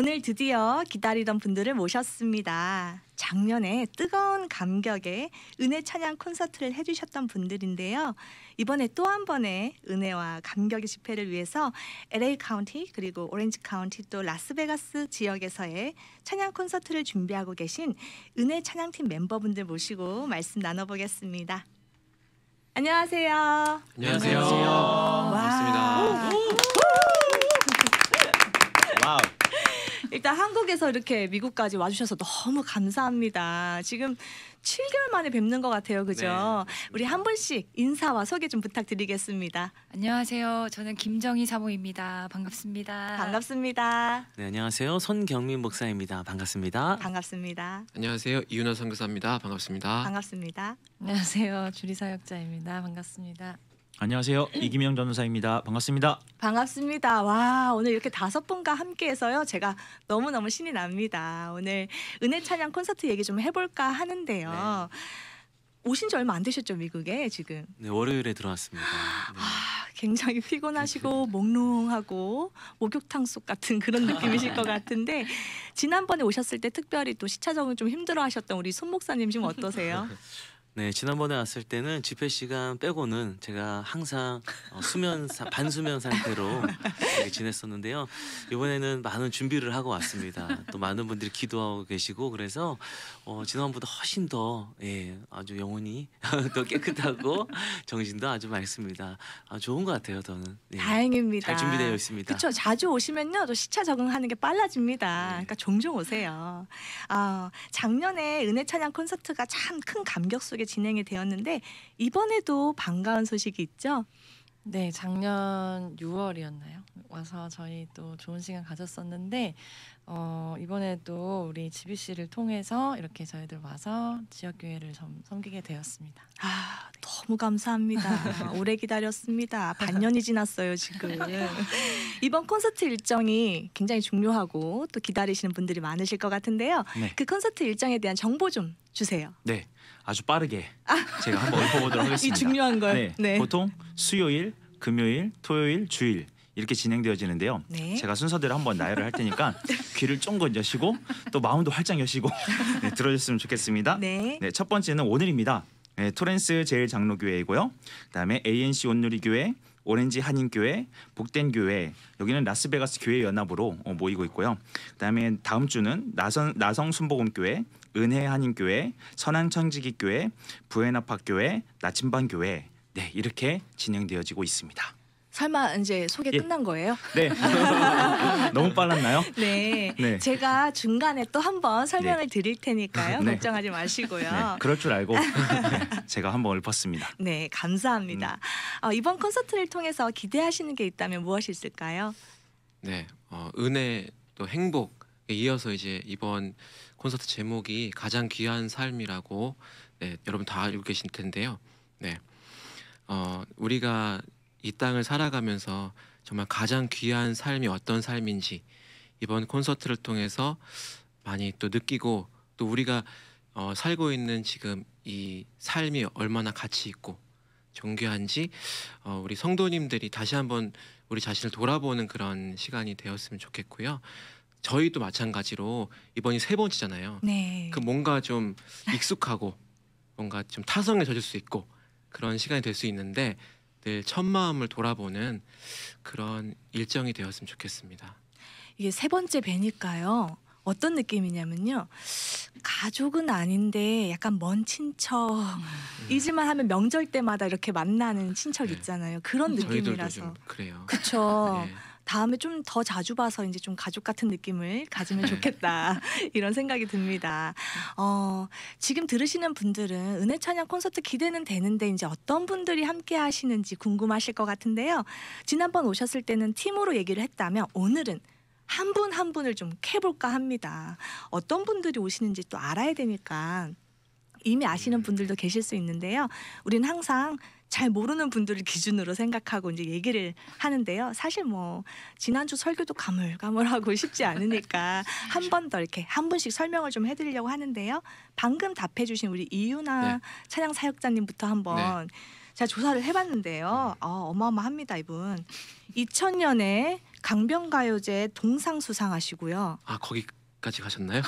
오늘 드디어 기다리던 분들을 모셨습니다. 작년에 뜨거운 감격에 은혜 찬양 콘서트를 해주셨던 분들인데요. 이번에 또 한 번의 은혜와 감격의 집회를 위해서 LA 카운티 그리고 오렌지 카운티 또 라스베가스 지역에서의 찬양 콘서트를 준비하고 계신 은혜 찬양팀 멤버분들 모시고 말씀 나눠보겠습니다. 안녕하세요. 안녕하세요. 반갑습니다. 와우. 일단 한국에서 이렇게 미국까지 와주셔서 너무 감사합니다. 지금 7개월 만에 뵙는 것 같아요. 그죠? 네, 우리 한 분씩 인사와 소개 좀 부탁드리겠습니다. 안녕하세요. 저는 김정희 사모입니다. 반갑습니다. 반갑습니다. 네, 안녕하세요. 손경민 목사입니다. 반갑습니다. 반갑습니다. 안녕하세요. 이윤아 선교사입니다. 반갑습니다. 반갑습니다. 안녕하세요. 주리사역자입니다. 반갑습니다. 안녕하세요. 이기명 전도사입니다. 반갑습니다. 반갑습니다. 와, 오늘 이렇게 5분과 함께해서요. 제가 너무너무 신이 납니다. 오늘 은혜 찬양 콘서트 얘기 좀 해볼까 하는데요. 오신 지 얼마 안 되셨죠, 미국에 지금? 네, 월요일에 들어왔습니다. 네. 굉장히 피곤하시고 몽롱하고 목욕탕 속 같은 그런 느낌이실 것 같은데 지난번에 오셨을 때 특별히 또 시차 적응 좀 힘들어하셨던 우리 손 목사님 지금 어떠세요? 네, 지난번에 왔을 때는 집회 시간 빼고는 제가 항상 반수면 상태로 이렇게 지냈었는데요. 이번에는 많은 준비를 하고 왔습니다. 또 많은 분들이 기도하고 계시고 그래서 지난번보다 훨씬 더 아주 영혼이 더 깨끗하고 정신도 아주 맑습니다. 좋은 것 같아요, 저는. 네. 다행입니다. 잘 준비되어 있습니다. 그렇죠. 자주 오시면요, 또 시차 적응하는 게 빨라집니다. 그러니까 종종 오세요. 작년에 은혜 찬양 콘서트가 참 큰 감격 속에 진행이 되었는데 이번에도 반가운 소식이 있죠? 네, 작년 6월이었나요? 와서 저희 또 좋은 시간 가졌었는데 이번에도 우리 GBC를 통해서 이렇게 저희들 와서 지역교회를 좀 섬기게 되었습니다. 너무 감사합니다. 오래 기다렸습니다. 반년이 지났어요, 지금. 이번 콘서트 일정이 굉장히 중요하고 또 기다리시는 분들이 많으실 것 같은데요. 네. 그 콘서트 일정에 대한 정보 좀 주세요. 네, 아주 빠르게 제가 한번 읊어보도록 하겠습니다. 이 중요한 걸. 네, 보통 수요일, 금요일, 토요일, 주일 이렇게 진행되어지는데요. 네. 제가 순서대로 한번 나열을 할 테니까 귀를 쫑긋 여시고 또 마음도 활짝 여시고 들어주셨으면 좋겠습니다. 네. 네, 첫 번째는 오늘입니다. 네, 토렌스 제일장로교회이고요. 그다음에 ANC 온누리교회, 오렌지 한인교회, 복된교회, 여기는 라스베가스 교회 연합으로 모이고 있고요. 그다음에 다음 주는 나성 순복음교회, 은혜 한인교회, 선한청지기교회, 부에나파교회, 나침반교회 이렇게 진행되어지고 있습니다. 설마 이제 소개 끝난 거예요? 네. 너무 빨랐나요? 네. 네. 제가 중간에 또 한번 설명을 드릴 테니까요. 네. 걱정하지 마시고요. 네, 그럴 줄 알고 제가 한번 읊었습니다. 네, 감사합니다. 이번 콘서트를 통해서 기대하시는 게 있다면 무엇이 있을까요? 네, 은혜 또 행복에 이어서 이제 이번 콘서트 제목이 가장 귀한 삶이라고 여러분 다 알고 계실 텐데요. 네, 우리가 이 땅을 살아가면서 정말 가장 귀한 삶이 어떤 삶인지 이번 콘서트를 통해서 많이 또 느끼고 또 우리가 살고 있는 지금 이 삶이 얼마나 가치 있고 존귀한지 우리 성도님들이 다시 한번 우리 자신을 돌아보는 그런 시간이 되었으면 좋겠고요. 저희도 마찬가지로 이번이 3번째잖아요. 네. 그 뭔가 좀 익숙하고 뭔가 좀 타성에 젖을 수 있고 그런 시간이 될 수 있는데 늘 첫 마음을 돌아보는 그런 일정이 되었으면 좋겠습니다. 이게 3번째 뵈니까요. 어떤 느낌이냐면요. 가족은 아닌데 약간 먼 친척이지만 하면 명절 때마다 이렇게 만나는 친척 있잖아요. 그런 저희들도 느낌이라서. 좀 그래요. 그렇죠. 네. 다음에 좀 더 자주 봐서 이제 좀 가족 같은 느낌을 가지면 좋겠다 이런 생각이 듭니다. 지금 들으시는 분들은 은혜 찬양 콘서트 기대는 되는데 이제 어떤 분들이 함께 하시는지 궁금하실 것 같은데요. 지난번 오셨을 때는 팀으로 얘기를 했다면 오늘은 한 분 한 분을 좀 캐볼까 합니다. 어떤 분들이 오시는지 또 알아야 되니까 이미 아시는 분들도 계실 수 있는데요. 우리는 항상 잘 모르는 분들을 기준으로 생각하고 이제 얘기를 하는데요. 사실 뭐 지난주 설교도 가물가물하고 쉽지 않으니까 한 번 더 이렇게 한 분씩 설명을 좀 해드리려고 하는데요. 방금 답해주신 우리 이유나 찬양 사역자님부터 한번 제가 조사를 해봤는데요. 어마어마합니다, 이분. 2000년에 강변가요제 동상 수상하시고요. 아 거기까지 가셨나요?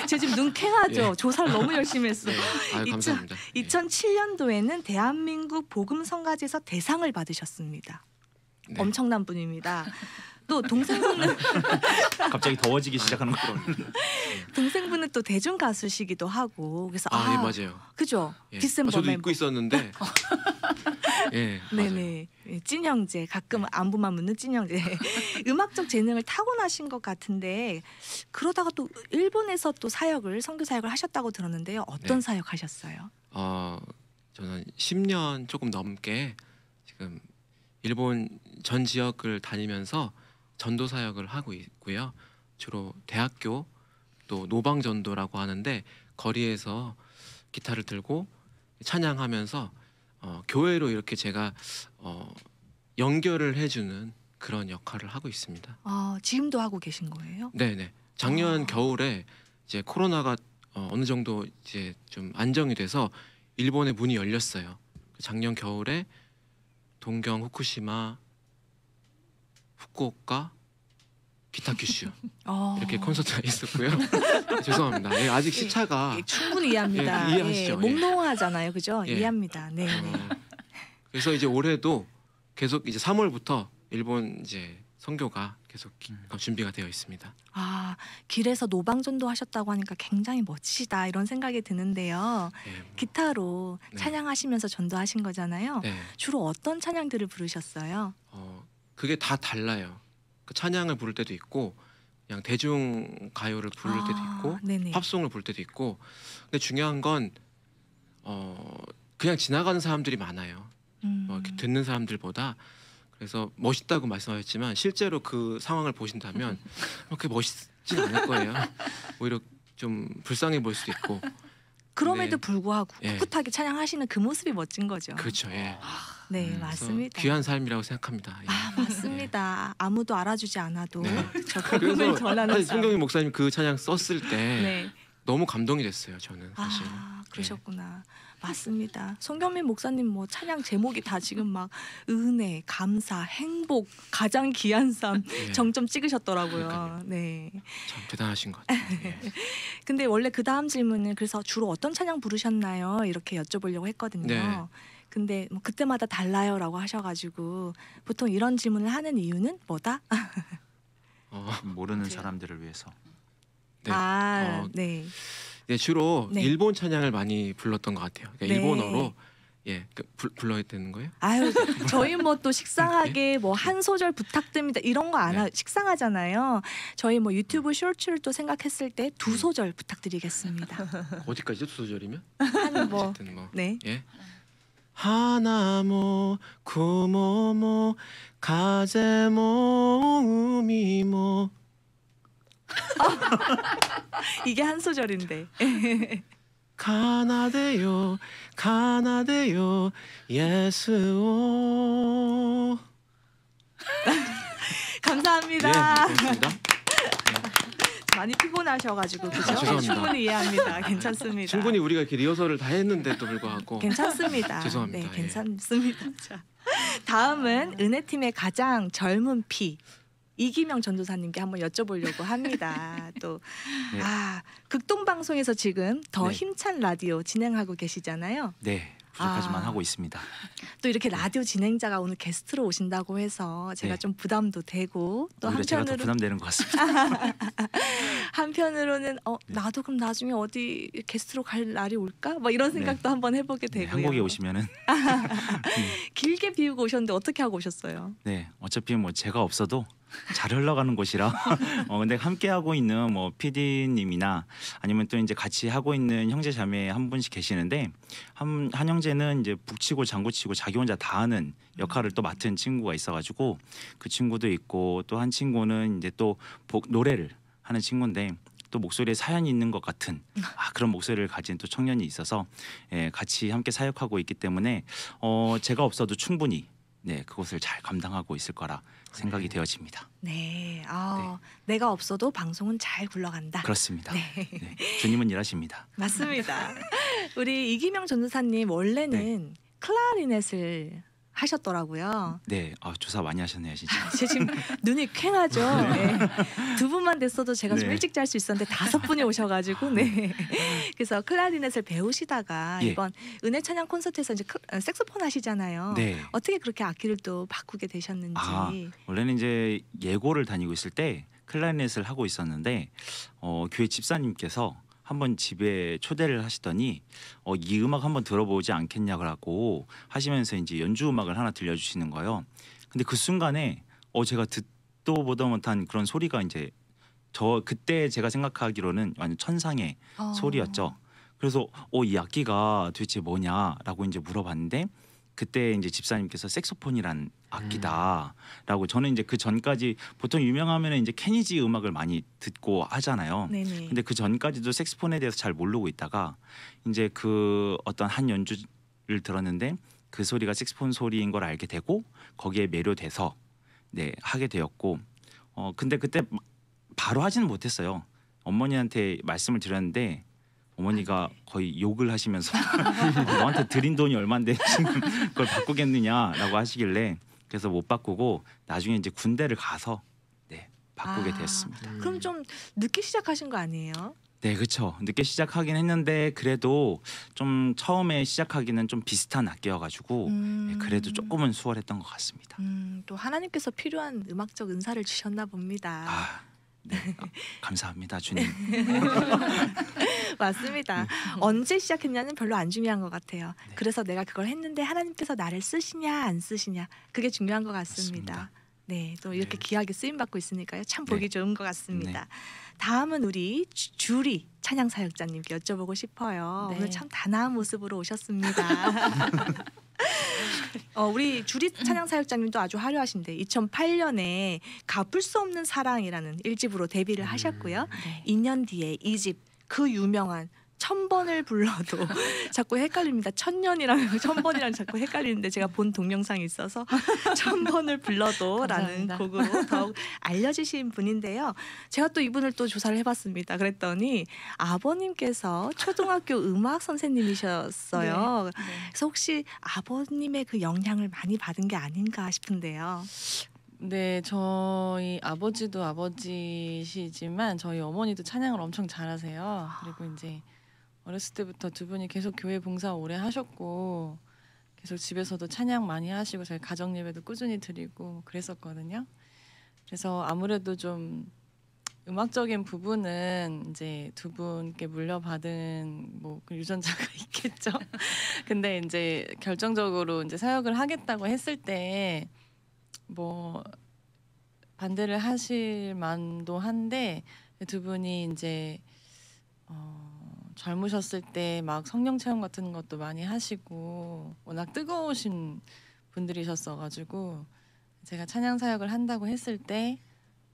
제 지금 눈 쾌하죠. 예. 조사를 너무 열심히 했어. 네. 아유 감사합니다. 예. 2007년도에는 대한민국 복음성가제에서 대상을 받으셨습니다. 네. 엄청난 분입니다. 또 동생분은 갑자기 더워지기 시작하는 거. 동생분은 또 대중 가수시기도 하고 그래서 예 맞아요. 그죠? 예. 디셈버 저도 멤버. 입고 있었는데. 예. 맞아요. 네네. 찐 형제 가끔 안부만 묻는 찐 형제. 음악적 재능을 타고나신 것 같은데 그러다가 또 일본에서 또 선교 사역을 하셨다고 들었는데요. 어떤 네. 사역 하셨어요? 저는 10년 조금 넘게 지금 일본 전 지역을 다니면서 전도 사역을 하고 있고요. 주로 대학교 또 노방 전도라고 하는데 거리에서 기타를 들고 찬양하면서 교회로 이렇게 제가 연결을 해주는 그런 역할을 하고 있습니다. 지금도 하고 계신 거예요? 네네. 작년 겨울에 이제 코로나가 어느 정도 이제 좀 안정이 돼서 일본의 문이 열렸어요. 작년 겨울에 동경, 후쿠시마, 후쿠오카, 기타 규슈 이렇게 콘서트가 있었고요. 죄송합니다. 예, 아직 시차가 충분히 이해합니다. 예, 이해하시죠? 몽롱하잖아요, 그죠? 예. 이해합니다. 네. 그래서 이제 올해도 계속 이제 3월부터 일본 이제 선교가 계속 준비가 되어 있습니다. 길에서 노방전도 하셨다고 하니까 굉장히 멋지다 이런 생각이 드는데요. 예, 뭐, 기타로 네. 찬양하시면서 전도하신 거잖아요. 네. 주로 어떤 찬양들을 부르셨어요? 그게 다 달라요. 그 찬양을 부를 때도 있고 그냥 대중 가요를 부를 때도 있고 네네. 팝송을 부를 때도 있고 근데 중요한 건 그냥 지나가는 사람들이 많아요. 이렇게 듣는 사람들보다. 그래서 멋있다고 말씀하셨지만 실제로 그 상황을 보신다면 그렇게 멋있진 않을 거예요. 오히려 좀 불쌍해 보일 수도 있고. 그럼에도 네. 불구하고 예. 꿋꿋하게 찬양하시는 그 모습이 멋진 거죠. 그렇죠. 예. 네, 그래서 맞습니다. 귀한 삶이라고 생각합니다. 예. 맞습니다. 아무도 알아주지 않아도 네. 저 복음을 전하는 아니, 사람. 송경희 목사님 그 찬양 썼을 때 네. 너무 감동이 됐어요. 저는 사실. 그러셨구나. 맞습니다. 송경민 목사님 뭐 찬양 제목이 다 지금 막 은혜, 감사, 행복, 가장 귀한 삶 예. 정점 찍으셨더라고요. 그러니까요. 네. 참 대단하신 것 같아요. 예. 근데 원래 그 다음 질문은 그래서 주로 어떤 찬양 부르셨나요? 이렇게 여쭤보려고 했거든요. 네. 근데 뭐 그때마다 달라요라고 하셔가지고 보통 이런 질문을 하는 이유는 뭐다? 모르는 사람들을 위해서. 네. 네. 네, 주로 네. 일본 찬양을 많이 불렀던 것 같아요. 그러니까 네. 일본어로 불러야 되는 거예요? 아유, 저희 뭐 또 식상하게 뭐 한 소절 부탁드립니다 이런 거 안 네. 식상하잖아요. 저희 뭐 유튜브 쇼츠를 또 생각했을 때 2소절 부탁드리겠습니다. 어디까지죠? 2소절이면? 한뭐 어쨌든 뭐 네. 예. 하나모 구모모 가제모 우미모 이게 한 소절인데. 가나데요 가나데요 예스오. 감사합니다. 예, 고맙습니다. 많이 피곤하셔가지고 그죠? 죄송합니다. 충분히 이해합니다. 괜찮습니다. 충분히 우리가 이렇게 리허설을 다 했는데도 불구하고 괜찮습니다. 죄송합니다. 네, 예. 괜찮습니다. 자, 다음은 은혜팀의 가장 젊은 피 이기명 전도사님께 한번 여쭤보려고 합니다. 또 네. 극동 방송에서 지금 더 네. 힘찬 라디오 진행하고 계시잖아요. 네, 부족하지만 하고 있습니다. 또 이렇게 라디오 진행자가 오늘 게스트로 오신다고 해서 제가 네. 좀 부담도 되고 또 오히려 제가 더 한편으로 부담되는 것 같습니다. 한편으로는 네. 나도 그럼 나중에 어디 게스트로 갈 날이 올까? 뭐 이런 생각도 한번 해보게 네, 되고요. 한국에 오시면은 길게 비우고 오셨는데 어떻게 하고 오셨어요? 네, 어차피 뭐 제가 없어도 잘 흘러가는 곳이라. 근데 함께 하고 있는 뭐 PD님이나 아니면 또 이제 같이 하고 있는 형제 자매 한 분씩 계시는데 한 형제는 이제 북치고 장구치고 자기 혼자 다 하는 역할을 또 맡은 친구가 있어가지고 그 친구도 있고 또 한 친구는 이제 또 노래를 하는 친구인데 또 목소리에 사연이 있는 것 같은 그런 목소리를 가진 또 청년이 있어서 같이 함께 사역하고 있기 때문에 제가 없어도 충분히 그것을 잘 감당하고 있을 거라 생각이 되어집니다. 네, 내가 없어도 방송은 잘 굴러간다. 그렇습니다. 네. 네, 주님은 일하십니다. 맞습니다. 우리 이기명 전도사님 원래는 클라리넷을 하셨더라고요. 네, 조사 많이 하셨네요, 진짜. 제 지금 눈이 퀭하죠. 네. 두 분만 됐어도 제가 좀 네. 일찍 잘 수 있었는데 5분이 오셔가지고 네. 그래서 클라리넷을 배우시다가 예. 이번 은혜 찬양 콘서트에서 이제 색소폰 하시잖아요. 네. 어떻게 그렇게 악기를 또 바꾸게 되셨는지. 원래는 이제 예고를 다니고 있을 때 클라리넷을 하고 있었는데 교회 집사님께서 한번 집에 초대를 하시더니 이 음악 한번 들어보지 않겠냐고 하시면서 이제 연주 음악을 하나 들려주시는 거예요. 근데 그 순간에 제가 듣도 보다 못한 그런 소리가 이제 그때 제가 생각하기로는 완전 천상의 소리였죠. 그래서 이 악기가 도대체 뭐냐라고 이제 물어봤는데 그때 이제 집사님께서 색소폰이란 악기다라고 저는 이제 그 전까지 보통 유명하면 이제 케니지 음악을 많이 듣고 하잖아요. 네네. 근데 그 전까지도 색소폰에 대해서 잘 모르고 있다가 이제 그 어떤 한 연주를 들었는데 그 소리가 색소폰 소리인 걸 알게 되고 거기에 매료돼서 네 하게 되었고 근데 그때 바로 하지는 못했어요. 어머니한테 말씀을 드렸는데 어머니가 거의 욕을 하시면서 너한테 드린 돈이 얼만데 지금 그걸 바꾸겠느냐라고 하시길래 그래서 못 바꾸고 나중에 이제 군대를 가서 네 바꾸게 됐습니다. 그럼 좀 늦게 시작하신 거 아니에요? 네, 그렇죠. 늦게 시작하긴 했는데 그래도 좀 처음에 시작하기는 좀 비슷한 악기여가지고 네, 그래도 조금은 수월했던 것 같습니다. 또 하나님께서 필요한 음악적 은사를 주셨나 봅니다. 네, 감사합니다, 주님. 맞습니다. 언제 시작했냐는 별로 안 중요한 것 같아요. 네. 그래서 내가 그걸 했는데 하나님께서 나를 쓰시냐 안 쓰시냐 그게 중요한 것 같습니다. 맞습니다. 네, 또 이렇게 네. 귀하게 쓰임 받고 있으니까요. 참 보기 네. 좋은 것 같습니다. 다음은 우리 주리 찬양 사역자님께 여쭤보고 싶어요. 네. 오늘 참 단아한 모습으로 오셨습니다. 우리 주리 찬양 사역자님도 아주 화려하신데 2008년에 갚을 수 없는 사랑이라는 1집으로 데뷔를 하셨고요. 네. 2년 뒤에 2집 그 유명한 1000번을 불러도 자꾸 헷갈립니다. 1000년이랑 1000번이랑 자꾸 헷갈리는데 제가 본 동영상이 있어서 1000번을 불러도라는 감사합니다. 곡으로 더욱 알려지신 분인데요. 제가 또 이분을 또 조사를 해봤습니다. 그랬더니 아버님께서 초등학교 음악 선생님이셨어요. 네. 그래서 혹시 아버님의 그 영향을 많이 받은 게 아닌가 싶은데요. 네, 저희 아버지도 아버지시지만 저희 어머니도 찬양을 엄청 잘하세요. 그리고 이제 어렸을 때부터 두 분이 계속 교회 봉사 오래 하셨고 계속 집에서도 찬양 많이 하시고 저희 가정 예배도 꾸준히 드리고 그랬었거든요. 그래서 아무래도 좀 음악적인 부분은 이제 두 분께 물려받은 그 유전자가 있겠죠. 근데 이제 결정적으로 이제 사역을 하겠다고 했을 때 반대를 하실 만도 한데 두 분이 이제 젊으셨을 때 막 성령 체험 같은 것도 많이 하시고 워낙 뜨거우신 분들이셨어가지고 제가 찬양 사역을 한다고 했을 때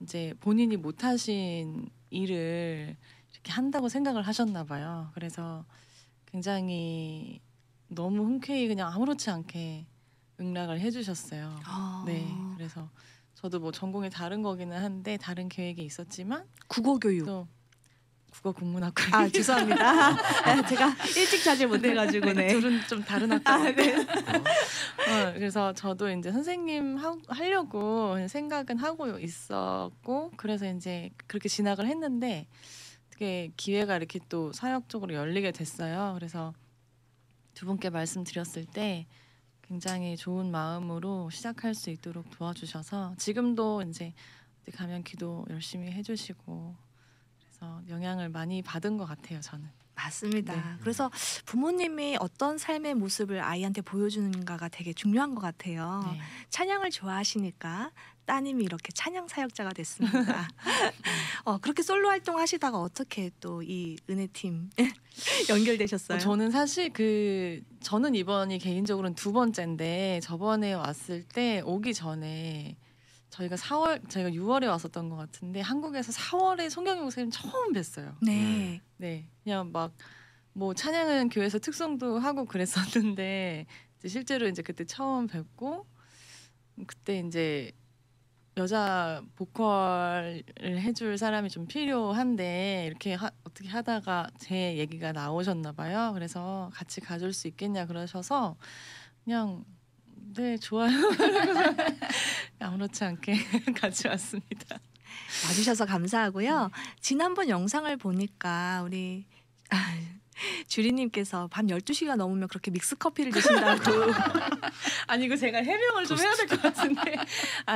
이제 본인이 못하신 일을 이렇게 한다고 생각을 하셨나 봐요. 그래서 굉장히 너무 흔쾌히 그냥 아무렇지 않게 응락을 해주셨어요. 네, 그래서 저도 전공이 다른 거기는 한데 다른 계획이 있었지만 국어 교육. 또 국어 국문학과. 죄송합니다. 제가 일찍 자제 못해가지고 네. 둘은 좀 다른 학과. 네. 그래서 저도 이제 선생님 하려고 생각은 하고 있었고 그래서 이제 그렇게 진학을 했는데 어떻게 기회가 이렇게 또 사역적으로 열리게 됐어요. 그래서 두 분께 말씀드렸을 때 굉장히 좋은 마음으로 시작할 수 있도록 도와주셔서 지금도 이제 어디 가면 기도 열심히 해주시고 그래서 영향을 많이 받은 것 같아요. 저는. 맞습니다. 네. 그래서 부모님이 어떤 삶의 모습을 아이한테 보여주는가가 되게 중요한 것 같아요. 네. 찬양을 좋아하시니까 따님이 이렇게 찬양 사역자가 됐습니다. 그렇게 솔로 활동하시다가 어떻게 또 이 은혜팀 연결되셨어요? 저는 사실 저는 이번이 개인적으로는 2번째인데 저번에 왔을 때 오기 전에 저희가 6월에 왔었던 것 같은데 한국에서 4월에 송경희 목사님 처음 뵀어요. 네. 네, 그냥 찬양은 교회에서 특송도 하고 그랬었는데 이제 실제로 이제 그때 처음 뵙고 그때 이제 여자 보컬을 해줄 사람이 좀 필요한데 이렇게 어떻게 하다가 제 얘기가 나오셨나 봐요. 그래서 같이 가줄 수 있겠냐 그러셔서 그냥 네, 좋아요. 아무렇지 않게 같이 왔습니다. 와주셔서 감사하고요. 지난번 영상을 보니까 우리 주리님께서 밤 12시가 넘으면 그렇게 믹스커피를 드신다고. 아니 이거 제가 해명을 좀 해야 될 것 같은데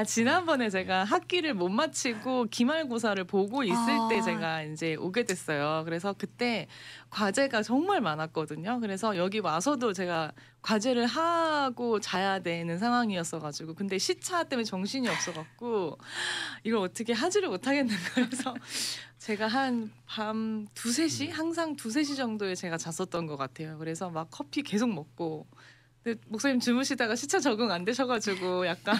지난번에 제가 학기를 못 마치고 기말고사를 보고 있을 때 제가 이제 오게 됐어요. 그래서 그때 과제가 정말 많았거든요. 그래서 여기 와서도 제가 과제를 하고 자야 되는 상황이었어가지고 근데 시차 때문에 정신이 없어갖고 이걸 어떻게 하지를 못하겠는 거예요. 그래서 제가 한 밤 2-3시? 항상 2-3시 정도에 제가 잤었던 것 같아요. 그래서 막 커피 계속 먹고 근데 목사님 주무시다가 시차 적응 안 되셔가지고 약간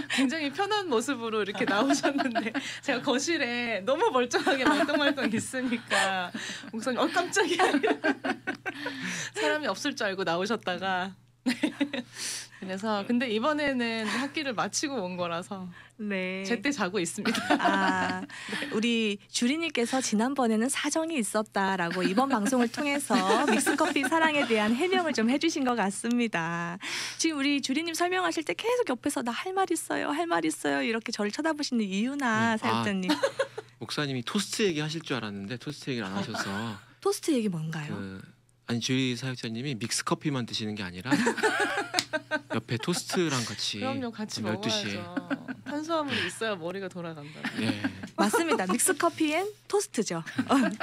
굉장히 편한 모습으로 이렇게 나오셨는데 제가 거실에 너무 멀쩡하게 말똥말똥 있으니까 목사님 깜짝이야 사람이 없을 줄 알고 나오셨다가 그래서 근데 이번에는 학기를 마치고 온 거라서 네. 제때 자고 있습니다. 우리 주리님께서 지난번에는 사정이 있었다라고 이번 방송을 통해서 믹스커피 사랑에 대한 해명을 좀 해주신 것 같습니다. 지금 우리 주리님 설명하실 때 계속 옆에서 나 할 말 있어요, 할 말 있어요 이렇게 저를 쳐다보시는 이유나 사역자님. 목사님이 토스트 얘기 하실 줄 알았는데 토스트 얘기를 안 하셔서 토스트 얘기 뭔가요? 아니 주희 사역자님이 믹스 커피만 드시는 게 아니라 옆에 토스트랑 같이 그럼요 같이 12시에 먹어야죠. 탄수화물이 있어야 머리가 돌아간다. 네. 맞습니다. 믹스커피 앤 토스트죠.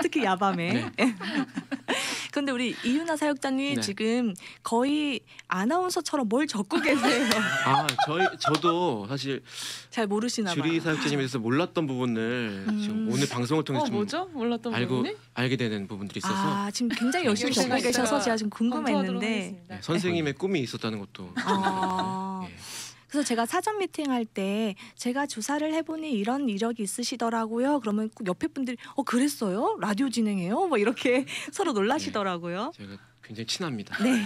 특히 야밤에. 그런데 우리 이유나 사역자님 네. 지금 거의 아나운서처럼 뭘 적고 계세요. 저도 사실 잘 모르시나 봐요. 주리 사역자님에 대해서 몰랐던 부분을 지금 오늘 방송을 통해서 좀 뭐죠? 몰랐던 부분이? 알게 되는 부분들이 있어서 지금 굉장히 열심히 적고 계셔서 제가 지금 궁금했는데 네, 선생님의 꿈이 있었다는 것도 네. 그래서 제가 사전 미팅할 때 제가 조사를 해보니 이런 이력이 있으시더라고요. 그러면 옆에 분들이 그랬어요? 라디오 진행해요? 뭐 이렇게 서로 놀라시더라고요. 네, 제가 굉장히 친합니다. 네.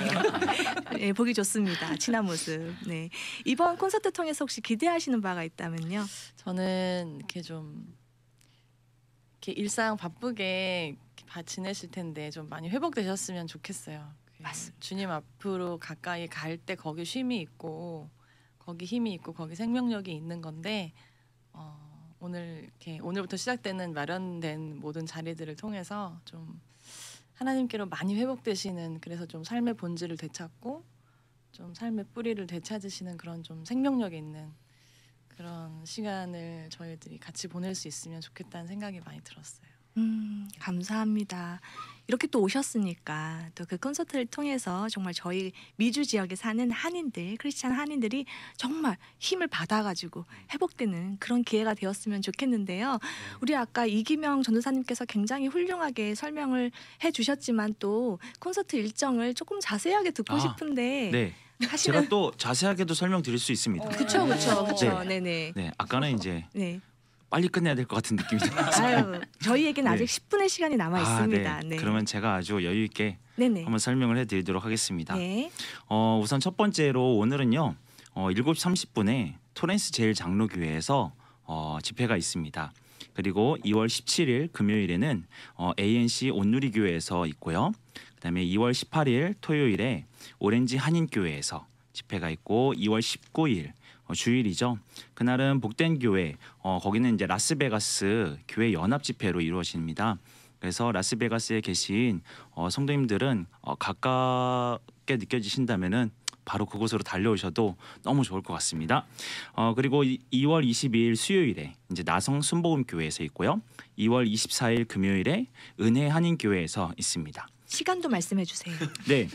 네, 보기 좋습니다. 친한 모습. 네. 이번 콘서트 통해서 혹시 기대하시는 바가 있다면요? 저는 이렇게 좀 이렇게 일상 바쁘게 지내실 텐데 좀 많이 회복되셨으면 좋겠어요. 맞습니다. 주님 앞으로 가까이 갈 때 거기 쉼이 있고 거기 힘이 있고 거기 생명력이 있는 건데 오늘부터 시작되는 마련된 모든 자리들을 통해서 좀 하나님께로 많이 회복되시는 그래서 좀 삶의 본질을 되찾고 좀 삶의 뿌리를 되찾으시는 그런 좀 생명력 있는 그런 시간을 저희들이 같이 보낼 수 있으면 좋겠다는 생각이 많이 들었어요. 감사합니다. 이렇게 또 오셨으니까 또 그 콘서트를 통해서 정말 저희 미주 지역에 사는 한인들, 크리스찬 한인들이 정말 힘을 받아가지고 회복되는 그런 기회가 되었으면 좋겠는데요. 우리 아까 이기명 전도사님께서 굉장히 훌륭하게 설명을 해주셨지만 또 콘서트 일정을 조금 자세하게 듣고 싶은데 네. 제가 또 자세하게도 설명드릴 수 있습니다. 그렇죠. 네. 네네. 네, 아까는 이제 네. 빨리 끝내야 될 것 같은 느낌이 들었어요. 저희에게는 네. 아직 10분의 시간이 남아 있습니다. 네. 그러면 제가 아주 여유 있게 네네. 한번 설명을 해드리도록 하겠습니다. 네. 우선 첫 번째로 오늘은요 7시 30분에 토렌스 제일장로교회에서 집회가 있습니다. 그리고 2월 17일 금요일에는 ANC 온누리교회에서 있고요. 그다음에 2월 18일 토요일에 오렌지 한인교회에서 집회가 있고 2월 19일 주일이죠. 그날은 복된 교회 거기는 이제 라스베가스 교회 연합 집회로 이루어집니다. 그래서 라스베가스에 계신 성도님들은 가깝게 느껴지신다면은 바로 그곳으로 달려오셔도 너무 좋을 것 같습니다. 그리고 2월 22일 수요일에 이제 나성 순복음교회에서 있고요. 2월 24일 금요일에 은혜 한인교회에서 있습니다. 시간도 말씀해 주세요. 네.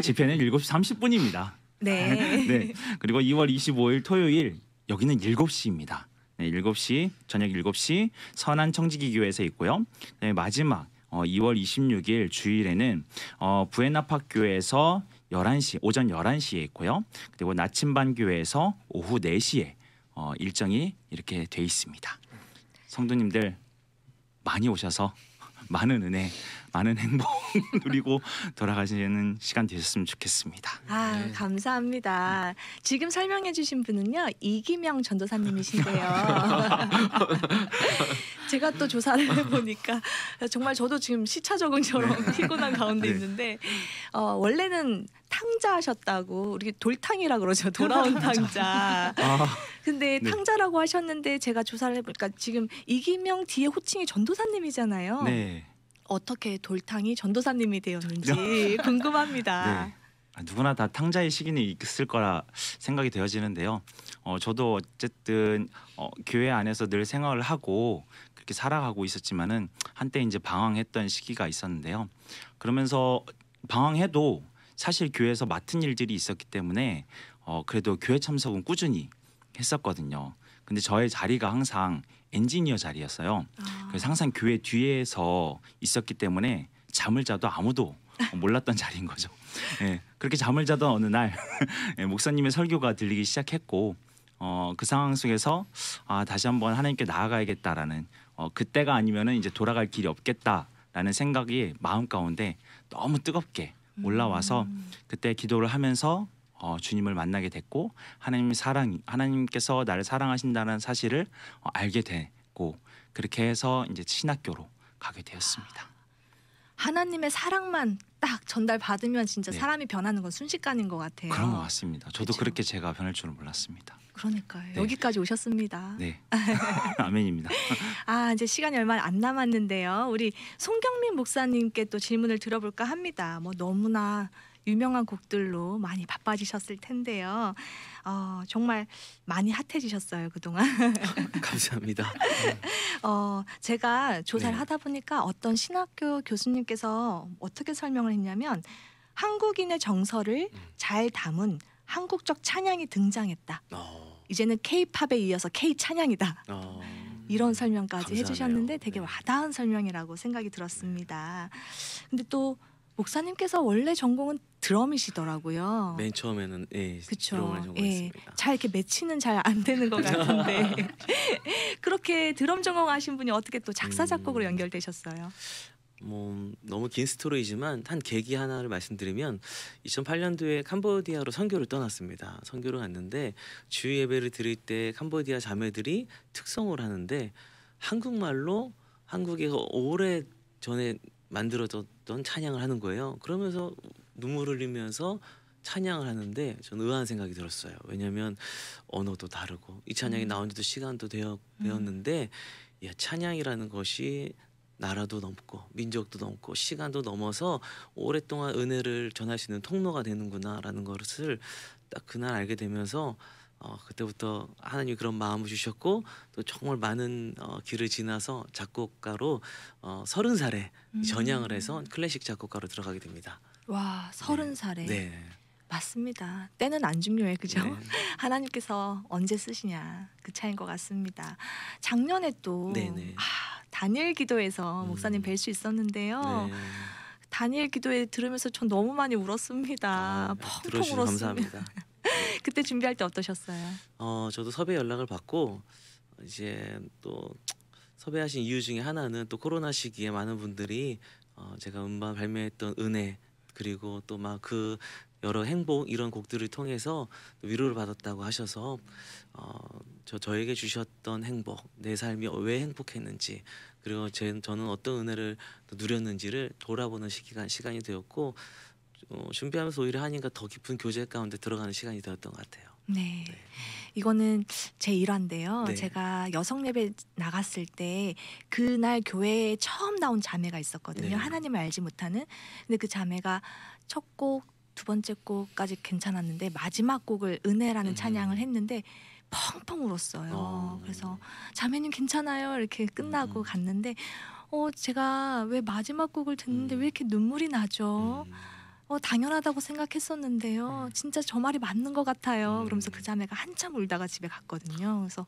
집회는 7시 30분입니다. 네. 네. 그리고 2월 25일 토요일 여기는 7시입니다. 네, 7시 저녁 7시 선한 청지기 교회에서 있고요. 네, 마지막 2월 26일 주일에는 부에나팍 교회에서 11시 오전 11시에 있고요. 그리고 나침반 교회에서 오후 4시에 일정이 이렇게 돼 있습니다. 성도님들 많이 오셔서 많은 은혜, 많은 행복 누리고 돌아가시는 시간 되셨으면 좋겠습니다. 네. 감사합니다. 지금 설명해 주신 분은요. 이기명 전도사님이신데요. 제가 또 조사를 해보니까 정말 저도 지금 시차 적응처럼 피곤한 가운데 네. 있는데 원래는 탕자하셨다고 우리 돌탕이라 그러죠. 돌아온 탕자. 아, 근데 네. 탕자라고 하셨는데 제가 조사를 해보니까 지금 이기명 뒤에 호칭이 전도사님이잖아요. 네. 어떻게 돌탕이 전도사님이 되었는지 궁금합니다. 네. 누구나 다 탕자의 시기는 있을 거라 생각이 되어지는데요. 저도 어쨌든 교회 안에서 늘 생활을 하고 그렇게 살아가고 있었지만은 한때 이제 방황했던 시기가 있었는데요. 그러면서 방황해도 사실 교회에서 맡은 일들이 있었기 때문에 그래도 교회 참석은 꾸준히 했었거든요. 근데 저의 자리가 항상 엔지니어 자리였어요. 그래서 항상 교회 뒤에서 있었기 때문에 잠을 자도 아무도 몰랐던 자리인 거죠. 예, 그렇게 잠을 자던 어느 날 예, 목사님의 설교가 들리기 시작했고 그 상황 속에서 다시 한번 하나님께 나아가야겠다라는 그때가 아니면은 이제 돌아갈 길이 없겠다라는 생각이 마음 가운데 너무 뜨겁게 올라와서 그때 기도를 하면서 주님을 만나게 됐고 하나님께서 나를 사랑하신다는 사실을 알게 됐고 그렇게 해서 이제 신학교로 가게 되었습니다. 하나님의 사랑만 딱 전달받으면 진짜 네. 사람이 변하는 건 순식간인 것 같아요. 그런 것 같습니다. 저도 그쵸. 그렇게 제가 변할 줄은 몰랐습니다. 그러니까요. 네. 여기까지 오셨습니다. 네, 아멘입니다. 이제 시간이 얼마 안 남았는데요. 우리 송경민 목사님께 또 질문을 들어볼까 합니다. 뭐 너무나 유명한 곡들로 많이 바빠지셨을 텐데요. 정말 많이 핫해지셨어요 그동안. 감사합니다. 제가 조사를 네. 하다 보니까 어떤 신학교 교수님께서 어떻게 설명을 했냐면 한국인의 정서를 잘 담은 한국적 찬양이 등장했다. 이제는 K-팝에 이어서 K-찬양이다. 이런 설명까지 감사하네요. 해주셨는데 되게 네. 와닿은 설명이라고 생각이 들었습니다. 근데 또 목사님께서 원래 전공은 드럼이시더라고요. 맨 처음에는 그쵸. 드럼을 전공했습니다. 잘 이렇게 매치는 잘 안 되는 것 같은데 그렇게 드럼 전공하신 분이 어떻게 또 작사 작곡으로 연결되셨어요? 뭐 너무 긴 스토리이지만 한 계기 하나를 말씀드리면 2008년도에 캄보디아로 선교를 떠났습니다. 선교를 갔는데 주일 예배를 드릴 때 캄보디아 자매들이 특성을 하는데 한국말로 한국에 오래 전에 만들어졌던 찬양을 하는 거예요. 그러면서 눈물을 흘리면서 찬양을 하는데 저는 의아한 생각이 들었어요. 왜냐하면 언어도 다르고 이 찬양이 나온 지도 시간도 되었는데 찬양이라는 것이 나라도 넘고 민족도 넘고 시간도 넘어서 오랫동안 은혜를 전할 수 있는 통로가 되는구나라는 것을 딱 그날 알게 되면서 그때부터 하나님이 그런 마음을 주셨고 또 정말 많은 길을 지나서 작곡가로 30살에 전향을 해서 클래식 작곡가로 들어가게 됩니다. 와, 30살에. 네. 맞습니다. 때는 안 중요해, 그죠? 네. 하나님께서 언제 쓰시냐 그 차이인 것 같습니다. 작년에 또 네네. 다니엘 기도에서 목사님 뵐 수 있었는데요. 네. 다니엘 기도에 들으면서 전 너무 많이 울었습니다. 펑펑 들어주셔서 울었습니다. 감사합니다. 그때 준비할 때 어떠셨어요? 저도 섭외 연락을 받고 이제 또 섭외하신 이유 중에 하나는 또 코로나 시기에 많은 분들이 제가 음반 발매했던 은혜 그리고 또 막 그 여러 행복 이런 곡들을 통해서 위로를 받았다고 하셔서 저에게 주셨던 행복, 내 삶이 왜 행복했는지 그리고 저는 어떤 은혜를 또 누렸는지를 돌아보는 시간이 되었고 준비하면서 오히려 하니까 더 깊은 교제 가운데 들어가는 시간이 되었던 것 같아요. 네. 이거는 제 일화인데요. 네. 제가 여성 예배 나갔을 때 그날 교회에 처음 나온 자매가 있었거든요. 네. 하나님을 알지 못하는. 근데 그 자매가 첫 곡, 두 번째 곡까지 괜찮았는데 마지막 곡을 은혜라는 찬양을 했는데 펑펑 울었어요. 그래서 자매님 괜찮아요? 이렇게 끝나고 갔는데 제가 왜 마지막 곡을 듣는데 왜 이렇게 눈물이 나죠? 당연하다고 생각했었는데요. 진짜 저 말이 맞는 것 같아요. 그러면서 그 자매가 한참 울다가 집에 갔거든요. 그래서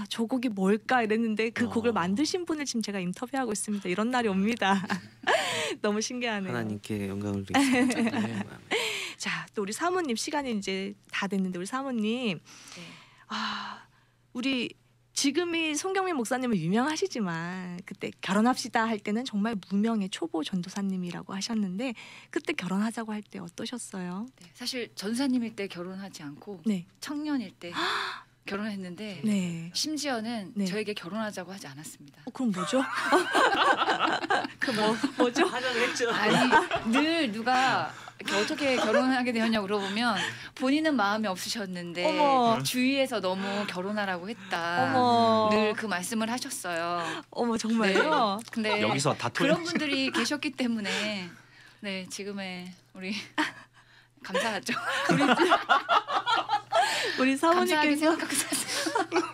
저 곡이 뭘까 이랬는데 그 곡을 만드신 분을 지금 제가 인터뷰하고 있습니다. 이런 날이 옵니다. 너무 신기하네요. 하나님께 영광을 드리겠습니다. 네. 자, 또 우리 사모님 시간이 이제 다 됐는데 우리 사모님 우리 지금이 송경민 목사님은 유명하시지만 그때 결혼합시다 할 때는 정말 무명의 초보 전도사님이라고 하셨는데 그때 결혼하자고 할 때 어떠셨어요? 네, 사실 전사님일 때 결혼하지 않고 네. 청년일 때 결혼했는데 네. 심지어는 네. 저에게 결혼하자고 하지 않았습니다. 그럼 뭐죠? 뭐죠? 화장했죠. 아니 늘 누가 이렇게 어떻게 결혼하게 되었냐고 물어보면 본인은 마음이 없으셨는데 어머. 주위에서 너무 결혼하라고 했다. 어머. 늘 그 말씀을 하셨어요. 어머 정말요? 근데 여기서 다 그런 분들이 계셨기 때문에 네 지금의 우리 감사하죠. 우리 감사하게 사모님께서 생각하고 사세요.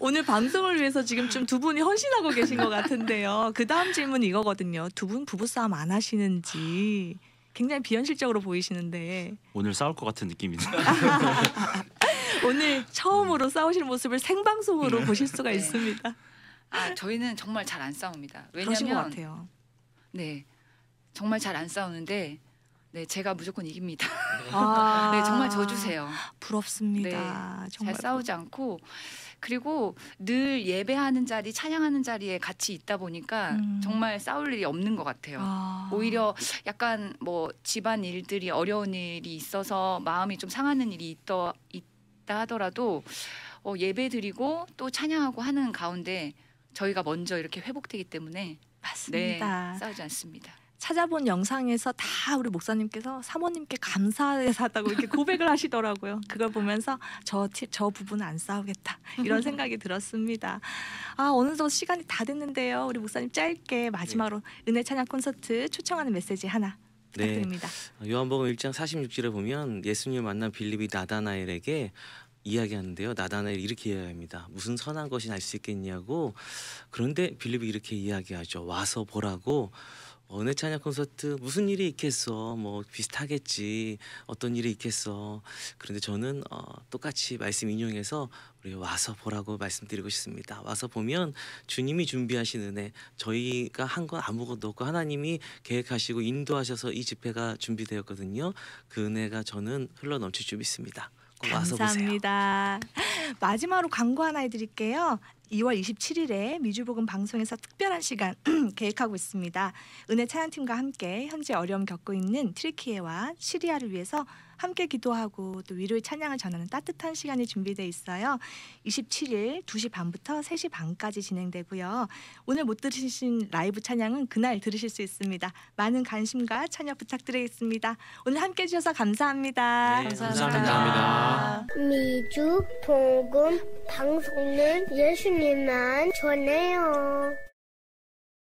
오늘 방송을 위해서 지금 좀 두 분이 헌신하고 계신 것 같은데요. 그 다음 질문 이거거든요. 두 분 부부싸움 안 하시는지 굉장히 비현실적으로 보이시는데 오늘 싸울 것 같은 느낌이네요. 오늘 처음으로 싸우시는 모습을 생방송으로 보실 수가 네. 있습니다. 아 저희는 정말 잘 안 싸웁니다. 그러신 것 왜냐하면 같아요. 네 정말 잘 안 싸우는데 네 제가 무조건 이깁니다. 아, 네 정말 져주세요. 부럽습니다. 정말 잘 싸우지 않고 그리고 늘 예배하는 자리, 찬양하는 자리에 같이 있다 보니까 정말 싸울 일이 없는 것 같아요. 아. 오히려 약간 뭐 집안 일들이 어려운 일이 있어서 마음이 좀 상하는 일이 있다 하더라도 예배 드리고 또 찬양하고 하는 가운데 저희가 먼저 이렇게 회복되기 때문에 맞습니다. 네, 싸우지 않습니다. 찾아본 영상에서 다 우리 목사님께서 사모님께 감사하다고 이렇게 고백을 하시더라고요. 그걸 보면서 저 부부는 안 싸우겠다 이런 생각이 들었습니다. 아 어느덧 시간이 다 됐는데요. 우리 목사님 짧게 마지막으로 은혜 찬양 콘서트 초청하는 메시지 하나 부탁드립니다. 요한복음 1장 46절에 보면 예수님을 만난 빌립이 나다나엘에게 이야기하는데요. 나다나엘이 이렇게 이야기합니다. 무슨 선한 것이 날 수 있겠냐고. 그런데 빌립이 이렇게 이야기하죠. 와서 보라고. 은혜 찬양 콘서트 무슨 일이 있겠어, 뭐 비슷하겠지, 어떤 일이 있겠어. 그런데 저는 똑같이 말씀 인용해서 우리 와서 보라고 말씀드리고 싶습니다. 와서 보면 주님이 준비하신 은혜, 저희가 한 건 아무것도 없고 하나님이 계획하시고 인도하셔서 이 집회가 준비되었거든요. 그 은혜가 저는 흘러 넘칠 줄 믿습니다. 꼭 와서 보세요. 감사합니다. 마지막으로 광고 하나 해드릴게요. 2월 27일에 미주복음 방송에서 특별한 시간 계획하고 있습니다. 은혜 찬양팀과 함께 현재 어려움 겪고 있는 트리키예와 시리아를 위해서 함께 기도하고 또 위로의 찬양을 전하는 따뜻한 시간이 준비되어 있어요. 27일 2시 반부터 3시 반까지 진행되고요. 오늘 못 들으신 라이브 찬양은 그날 들으실 수 있습니다. 많은 관심과 참여 부탁드리겠습니다. 오늘 함께해 주셔서 감사합니다. 네, 감사합니다. 미주 복음 방송은 예수님만 전해요.